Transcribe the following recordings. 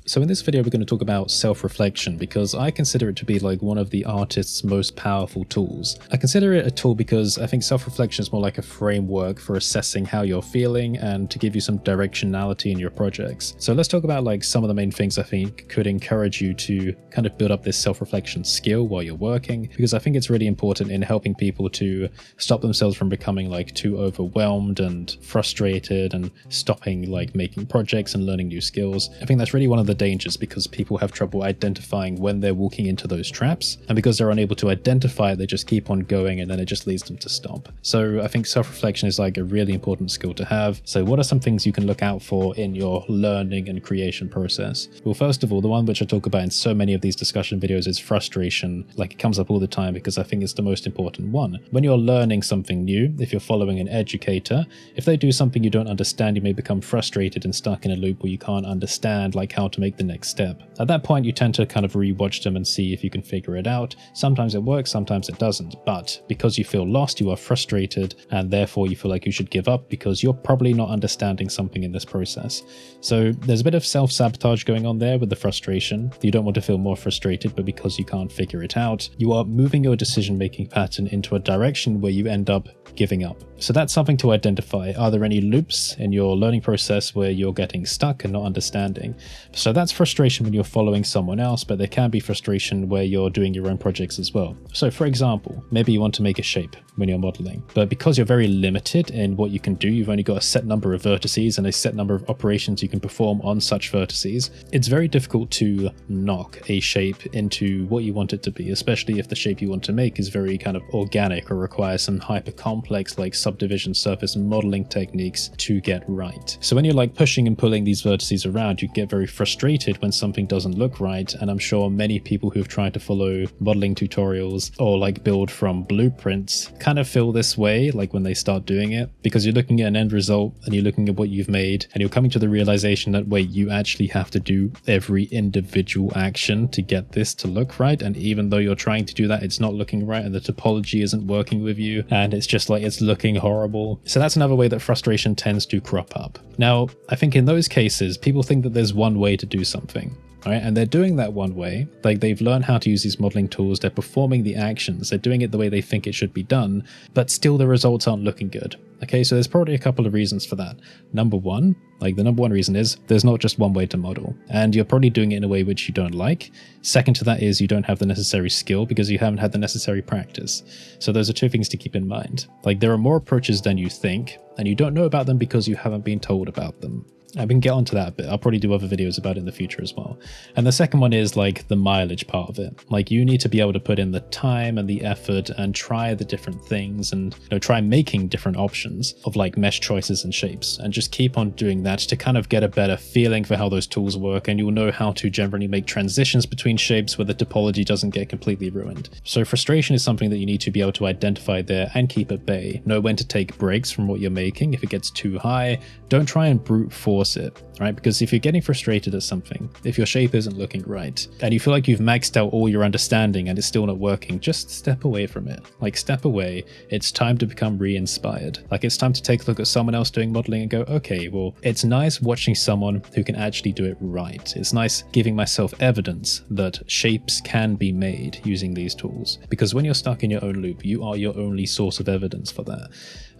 So in this video, we're going to talk about self-reflection because I consider it to be like one of the artist's most powerful tools. I consider it a tool because I think self-reflection is more like a framework for assessing how you're feeling and to give you some directionality in your projects. So let's talk about like some of the main things I think could encourage you to kind of build up this self-reflection skill while you're working, because I think it's really important in helping people to stop themselves from becoming like too overwhelmed and frustrated and stopping like making projects and learning new skills. I think that's really one of the dangers, because people have trouble identifying when they're walking into those traps, and because they're unable to identify it, they just keep on going and then it just leads them to stop. So I think self-reflection is like a really important skill to have. So what are some things you can look out for in your learning and creation process? Well, first of all, the one which I talk about in so many of these discussion videos is frustration. Like, it comes up all the time because I think it's the most important one. When you're learning something new, if you're following an educator, if they do something you don't understand, you may become frustrated and stuck in a loop where you can't understand like how to make the next step. At that point, you tend to kind of rewatch them and see if you can figure it out. Sometimes it works, sometimes it doesn't, but because you feel lost, you are frustrated, and therefore you feel like you should give up because you're probably not understanding something in this process. So there's a bit of self-sabotage going on there with the frustration. You don't want to feel more frustrated, but because you can't figure it out, you are moving your decision-making pattern into a direction where you end up giving up. So that's something to identify. Are there any loops in your learning process where you're getting stuck and not understanding? So that's frustration when you're following someone else, but there can be frustration where you're doing your own projects as well. So for example, maybe you want to make a shape when you're modeling, but because you're very limited in what you can do, you've only got a set number of vertices and a set number of operations you can perform on such vertices. It's very difficult to knock a shape into what you want it to be, especially if the shape you want to make is very kind of organic or requires some hyper complex like subdivision surface modeling techniques to get right. So when you're like pushing and pulling these vertices around, you get very frustrated when something doesn't look right. And I'm sure many people who've tried to follow modeling tutorials or like build from blueprints kind of feel this way, like when they start doing it, because you're looking at an end result and you're looking at what you've made and you're coming to the realization that, wait, you actually have to do every individual action to get this to look right. And even though you're trying to do that, it's not looking right and the topology isn't working with you. And it's just like, it's looking horrible. So that's another way that frustration tends to crop up. Now, I think in those cases, people think that there's one way to do something. Right? And they're doing that one way, like they've learned how to use these modeling tools, they're performing the actions, they're doing it the way they think it should be done, but still the results aren't looking good. Okay, so there's probably a couple of reasons for that. Number one, like the number one reason is there's not just one way to model, and you're probably doing it in a way which you don't like. Second to that is you don't have the necessary skill because you haven't had the necessary practice. So those are two things to keep in mind. Like, there are more approaches than you think, and you don't know about them because you haven't been told about them. I can get onto that a bit. I'll probably do other videos about it in the future as well. And the second one is like the mileage part of it. Like, you need to be able to put in the time and the effort and try the different things and try making different options of like mesh choices and shapes, and just keep on doing that to kind of get a better feeling for how those tools work, and you'll know how to generally make transitions between shapes where the topology doesn't get completely ruined. So frustration is something that you need to be able to identify there and keep at bay. Know when to take breaks from what you're making. If it gets too high, don't try and brute force it, right? Because if you're getting frustrated at something, if your shape isn't looking right and you feel like you've maxed out all your understanding and it's still not working, just step away from it. Like, step away. It's time to become re-inspired. Like, it's time to take a look at someone else doing modeling and go, okay, well, it's nice watching someone who can actually do it right. It's nice giving myself evidence that shapes can be made using these tools, because when you're stuck in your own loop, you are your only source of evidence for that.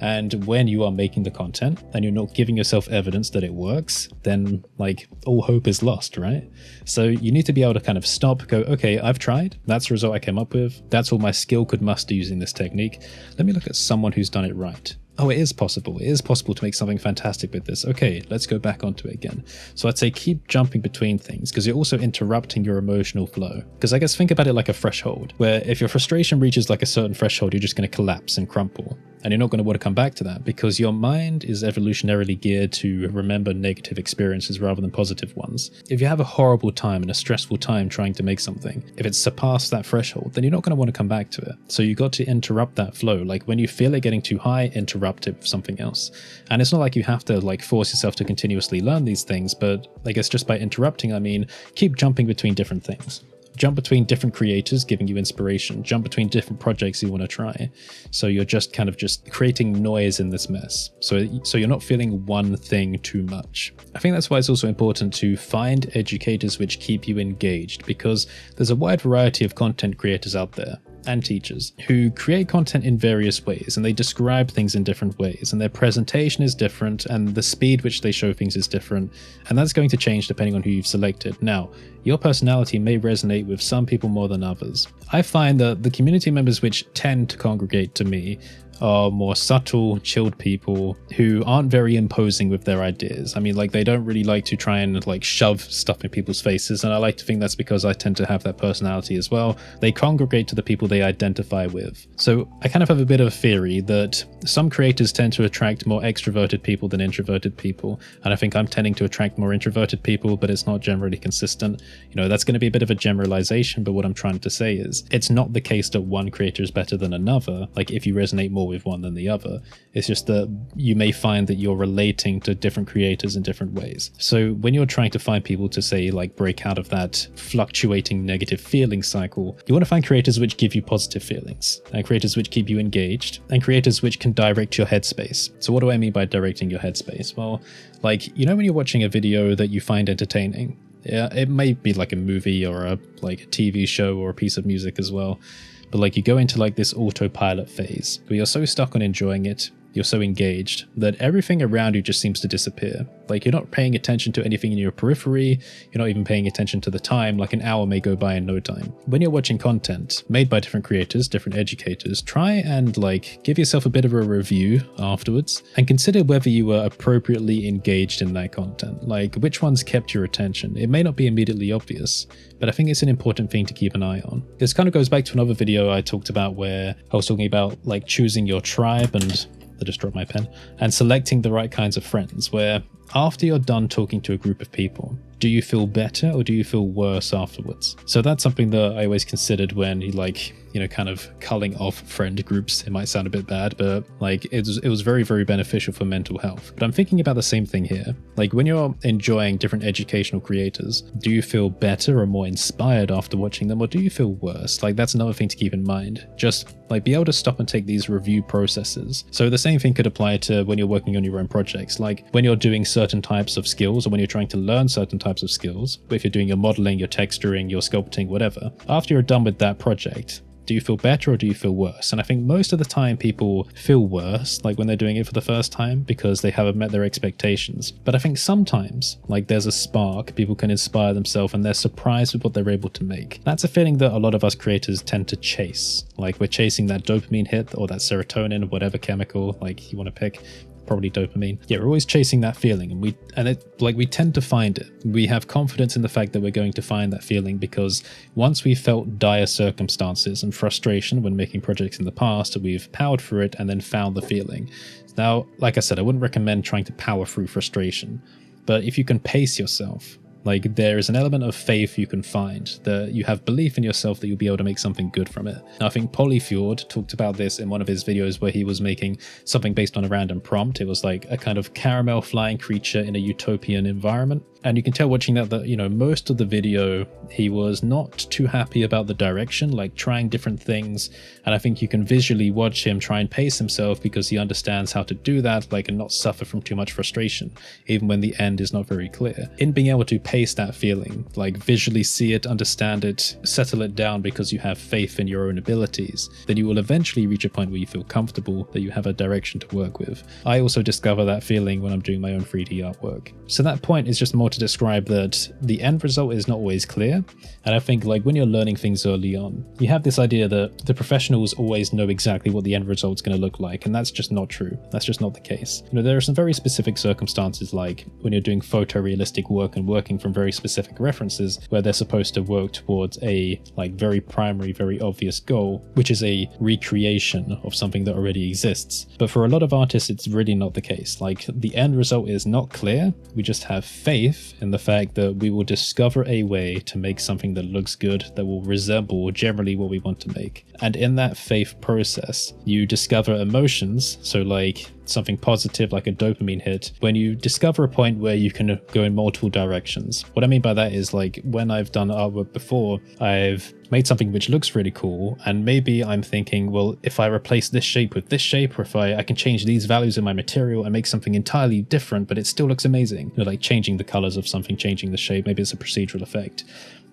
And when you are making the content and you're not giving yourself evidence that it works, then like all hope is lost, right? So you need to be able to kind of stop, go, okay, I've tried. That's the result I came up with. That's all my skill could muster using this technique. Let me look at someone who's done it right. Oh, it is possible. It is possible to make something fantastic with this. Okay, let's go back onto it again. So I'd say keep jumping between things, because you're also interrupting your emotional flow. Because I guess think about it like a threshold, where if your frustration reaches like a certain threshold, you're just going to collapse and crumple. And you're not going to want to come back to that, because your mind is evolutionarily geared to remember negative experiences rather than positive ones. If you have a horrible time and a stressful time trying to make something, if it's surpassed that threshold, then you're not going to want to come back to it. So you got to interrupt that flow. Like, when you feel it getting too high, interrupt it with something else. And it's not like you have to like force yourself to continuously learn these things, but I guess just by interrupting, I mean, keep jumping between different things. jump between different creators giving you inspiration, jump between different projects you want to try. So you're just kind of just creating noise in this mess. So you're not feeling one thing too much. I think that's why it's also important to find educators which keep you engaged, because there's a wide variety of content creators out there and teachers who create content in various ways, and they describe things in different ways, and their presentation is different, and the speed which they show things is different, and that's going to change depending on who you've selected. Now, your personality may resonate with some people more than others. I find that the community members which tend to congregate to me are more subtle, chilled people who aren't very imposing with their ideas. I mean, like, they don't really like to try and like shove stuff in people's faces, and I like to think that's because I tend to have that personality as well. They congregate to the people they identify with. So I kind of have a bit of a theory that some creators tend to attract more extroverted people than introverted people, and I think I'm tending to attract more introverted people, but it's not generally consistent. You know, that's going to be a bit of a generalization, but what I'm trying to say is it's not the case that one creator is better than another, like if you resonate more with one than the other. It's just that you may find that you're relating to different creators in different ways. So when you're trying to find people to, say, like break out of that fluctuating negative feeling cycle, you want to find creators which give you positive feelings, and creators which keep you engaged, and creators which can direct your headspace. So what do I mean by directing your headspace? Well, like, you know, when you're watching a video that you find entertaining, yeah, it may be like a movie or a TV show or a piece of music as well, but like you go into like this autopilot phase where you're so stuck on enjoying it, you're so engaged that everything around you just seems to disappear. Like, you're not paying attention to anything in your periphery, you're not even paying attention to the time, like an hour may go by in no time. When you're watching content made by different creators, different educators, try and like give yourself a bit of a review afterwards and consider whether you were appropriately engaged in that content, like which ones kept your attention. It may not be immediately obvious, but I think it's an important thing to keep an eye on. This kind of goes back to another video I talked about where I was talking about like choosing your tribe, and I just dropped my pen, and selecting the right kinds of friends, where after you're done talking to a group of people, do you feel better or do you feel worse afterwards? So that's something that I always considered when you kind of culling off friend groups. It might sound a bit bad, but like it was very, very beneficial for mental health. But I'm thinking about the same thing here. Like, when you're enjoying different educational creators, do you feel better or more inspired after watching them, or do you feel worse? Like, that's another thing to keep in mind. Just like be able to stop and take these review processes. So the same thing could apply to when you're working on your own projects. Like when you're doing certain types of skills, or when you're trying to learn certain types of skills, if you're doing your modeling, your texturing, your sculpting, whatever, after you're done with that project, do you feel better or do you feel worse? And I think most of the time people feel worse, like when they're doing it for the first time, because they haven't met their expectations. But I think sometimes, like, there's a spark, people can inspire themselves and they're surprised with what they're able to make. That's a feeling that a lot of us creators tend to chase. Like, we're chasing that dopamine hit or that serotonin or whatever chemical like you want to pick. Probably dopamine. Yeah, we're always chasing that feeling, and we tend to find it. We have confidence in the fact that we're going to find that feeling because once we've felt dire circumstances and frustration when making projects in the past, we've powered through it and then found the feeling. Now, like I said, I wouldn't recommend trying to power through frustration, but if you can pace yourself, like, there is an element of faith you can find, that you have belief in yourself that you'll be able to make something good from it. Now, I think Polyfjord talked about this in one of his videos where he was making something based on a random prompt. It was like a kind of caramel flying creature in a utopian environment. And you can tell watching that, you know, most of the video, he was not too happy about the direction, like trying different things. And I think you can visually watch him try and pace himself because he understands how to do that, like, and not suffer from too much frustration, even when the end is not very clear. In being able to pace that feeling, like visually see it, understand it, settle it down because you have faith in your own abilities, then you will eventually reach a point where you feel comfortable, that you have a direction to work with. I also discover that feeling when I'm doing my own 3D artwork. So that point is just more to describe that the end result is not always clear. And I think, like, when you're learning things early on, you have this idea that the professionals always know exactly what the end result is going to look like, and that's just not true. That's just not the case. You know, there are some very specific circumstances, like when you're doing photorealistic work and working from very specific references, where they're supposed to work towards a like very primary, very obvious goal, which is a recreation of something that already exists. But for a lot of artists, it's really not the case. Like, the end result is not clear. We just have faith in the fact that we will discover a way to make something that looks good, that will resemble generally what we want to make. And in that faith process, you discover emotions. So like something positive like a dopamine hit when you discover a point where you can go in multiple directions. What I mean by that is, like, when I've done artwork before, I've made something which looks really cool, and maybe I'm thinking, well, if I replace this shape with this shape, or if I can change these values in my material and make something entirely different, but it still looks amazing, like changing the colors of something, changing the shape, maybe it's a procedural effect.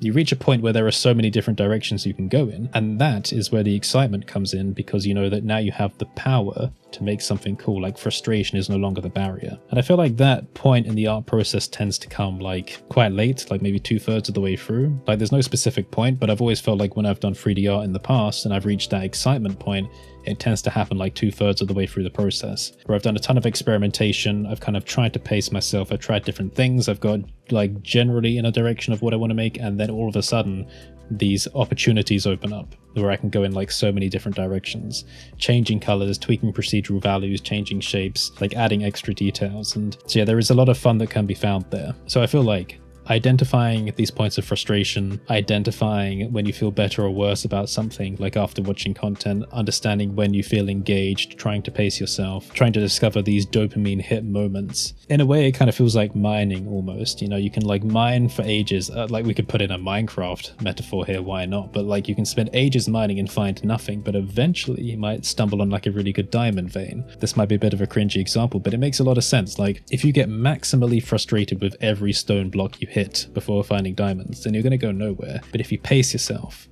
You reach a point where there are so many different directions you can go in, and that is where the excitement comes in, because you know that now you have the power to make something cool. Like, frustration is no longer the barrier. And I feel like that point in the art process tends to come like quite late, like maybe 2/3 of the way through. Like, there's no specific point, but I've always felt like when I've done 3D art in the past and I've reached that excitement point, it tends to happen like 2/3 of the way through the process, where I've done a ton of experimentation. I've kind of tried to pace myself. I've tried different things. I've got like generally in a direction of what I want to make. And then all of a sudden, these opportunities open up where I can go in like so many different directions, changing colors, tweaking procedural values, changing shapes, like adding extra details. And so yeah, there is a lot of fun that can be found there. So I feel like identifying these points of frustration, identifying when you feel better or worse about something, like after watching content, understanding when you feel engaged, trying to pace yourself, trying to discover these dopamine hit moments. In a way, it kind of feels like mining almost. You know, you can like mine for ages. Like, we could put in a Minecraft metaphor here, why not? But like, you can spend ages mining and find nothing, but eventually you might stumble on like a really good diamond vein. This might be a bit of a cringy example, but it makes a lot of sense. Like, if you get maximally frustrated with every stone block you hit before finding diamonds, then you're going to go nowhere. But if you pace yourself,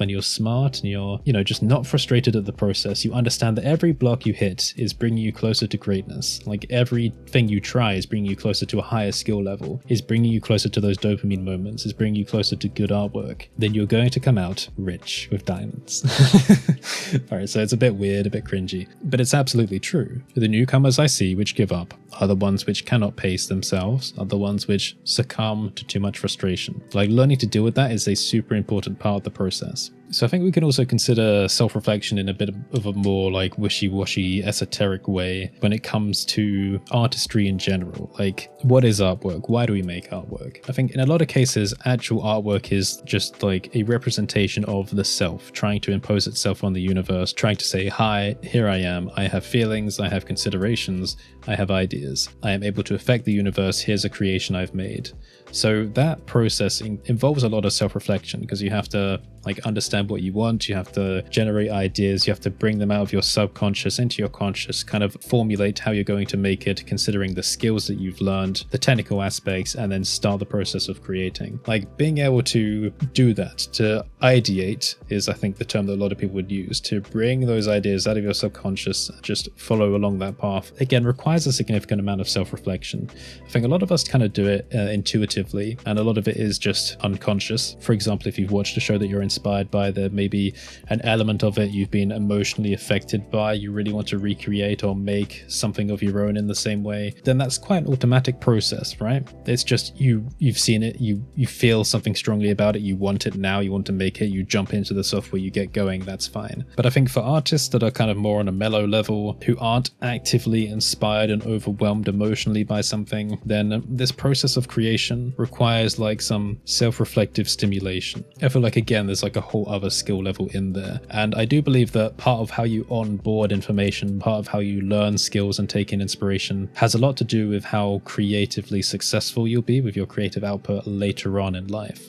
and you're smart and you're, just not frustrated at the process, you understand that every block you hit is bringing you closer to greatness. Like, everything you try is bringing you closer to a higher skill level, is bringing you closer to those dopamine moments, is bringing you closer to good artwork. Then you're going to come out rich with diamonds. All right, so it's a bit weird, a bit cringy, but it's absolutely true. The newcomers I see which give up are the ones which cannot pace themselves, are the ones which succumb to too much frustration. Like, learning to deal with that is a super important part of the process. So I think we can also consider self-reflection in a bit of a more like wishy-washy, esoteric way when it comes to artistry in general. Like, what is artwork? Why do we make artwork? I think in a lot of cases, actual artwork is just like a representation of the self, trying to impose itself on the universe, trying to say, hi, here I am. I have feelings, I have considerations, I have ideas. I am able to affect the universe. Here's a creation I've made. So that process involves a lot of self-reflection, because you have to like understand what you want, you have to generate ideas, you have to bring them out of your subconscious into your conscious, kind of formulate how you're going to make it, considering the skills that you've learned, the technical aspects, and then start the process of creating. Like, being able to do that, to ideate is, I think, the term that a lot of people would use, to bring those ideas out of your subconscious, just follow along that path, again, requires a significant amount of self-reflection. I think a lot of us kind of do it intuitively, and a lot of it is just unconscious. For example, if you've watched a show that you're inspired by, there may be an element of it you've been emotionally affected by, you really want to recreate or make something of your own in the same way, then that's quite an automatic process, right? It's just you've seen it, you feel something strongly about it, you want it now, you want to make it, you jump into the software, you get going, that's fine. But I think for artists that are kind of more on a mellow level, who aren't actively inspired and overwhelmed emotionally by something, then this process of creation requires like some self-reflective stimulation. I feel like, again, there's like a whole other skill level in there. And I do believe that part of how you onboard information, part of how you learn skills and take in inspiration has a lot to do with how creatively successful you'll be with your creative output later on in life.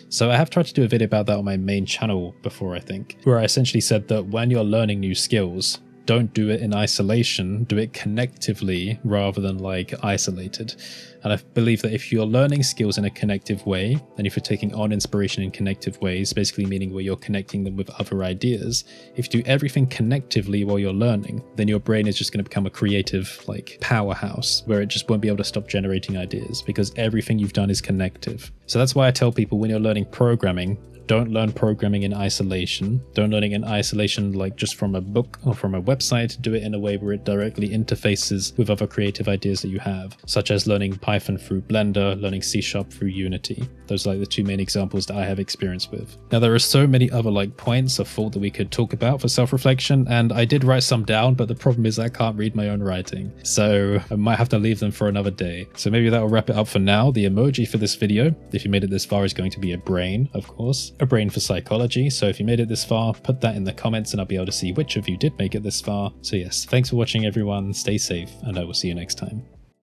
So I have tried to do a video about that on my main channel before, I think, where I essentially said that when you're learning new skills, don't do it in isolation, do it connectively rather than like isolated. And I believe that if you're learning skills in a connective way, and if you're taking on inspiration in connective ways, basically meaning where you're connecting them with other ideas, if you do everything connectively while you're learning, then your brain is just going to become a creative like powerhouse where it just won't be able to stop generating ideas, because everything you've done is connective. So that's why I tell people, when you're learning programming, don't learn programming in isolation. Don't learn it in isolation like just from a book or from a website. Do it in a way where it directly interfaces with other creative ideas that you have, such as learning Python through Blender, learning C# through Unity. Those are like the two main examples that I have experience with. Now, there are so many other like points of thought that we could talk about for self-reflection, and I did write some down, but the problem is I can't read my own writing, so I might have to leave them for another day. So maybe that will wrap it up for now. The emoji for this video, if you made it this far, is going to be a brain, of course. a brain for psychology. So if you made it this far, put that in the comments and I'll be able to see which of you did make it this far. So yes, thanks for watching everyone, stay safe, and I will see you next time.